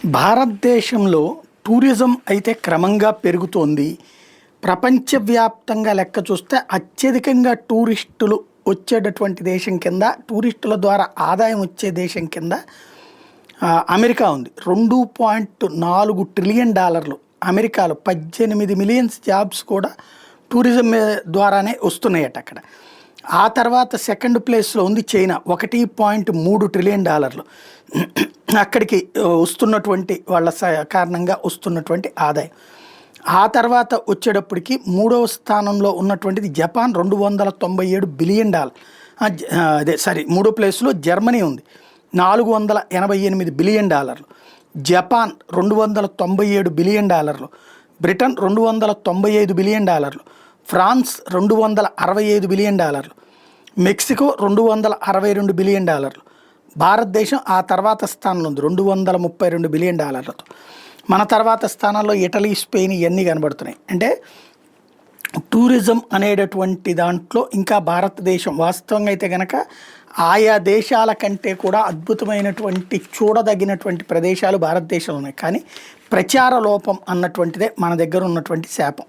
భారతదేశంలో టూరిజం అయితే క్రమంగా పెరుగుతోంది. ప్రపంచవ్యాప్తంగా లెక్క చూస్తే అత్యధికంగా టూరిస్టులు వచ్చేటటువంటి దేశం కింద, టూరిస్టుల ద్వారా ఆదాయం వచ్చే దేశం కింద అమెరికా ఉంది. $2.4 ట్రిలియన్ అమెరికాలో 18 మిలియన్స్ జాబ్స్ కూడా టూరిజం ద్వారానే వస్తున్నాయట అక్కడ. ఆ తర్వాత సెకండ్ ప్లేస్లో ఉంది చైనా, $1.3 ట్రిలియన్. అక్కడికి వస్తున్నటువంటి వాళ్ళ కారణంగా వస్తున్నటువంటి ఆదాయం. ఆ తర్వాత వచ్చేటప్పటికి మూడవ స్థానంలో ఉన్నటువంటిది జపాన్, $297 బిలియన్. మూడో ప్లేస్లో జర్మనీ ఉంది, $488 billion. Japan $297 billion, Britain $295 billion, France $265 billion, Mexico $262 billion. భారతదేశం ఆ తర్వాత స్థానంలో ఉంది $232 బిలియన్. మన తర్వాత స్థానాల్లో ఇటలీ, స్పెయిన్ ఇవన్నీ కనబడుతున్నాయి. అంటే టూరిజం అనేటటువంటి దాంట్లో ఇంకా భారతదేశం వాస్తవంగా అయితే కనుక ఆయా దేశాల కంటే కూడా అద్భుతమైనటువంటి చూడదగినటువంటి ప్రదేశాలు భారతదేశంలో ఉన్నాయి. కానీ ప్రచార లోపం అన్నటువంటిదే మన దగ్గర ఉన్నటువంటి శాపం.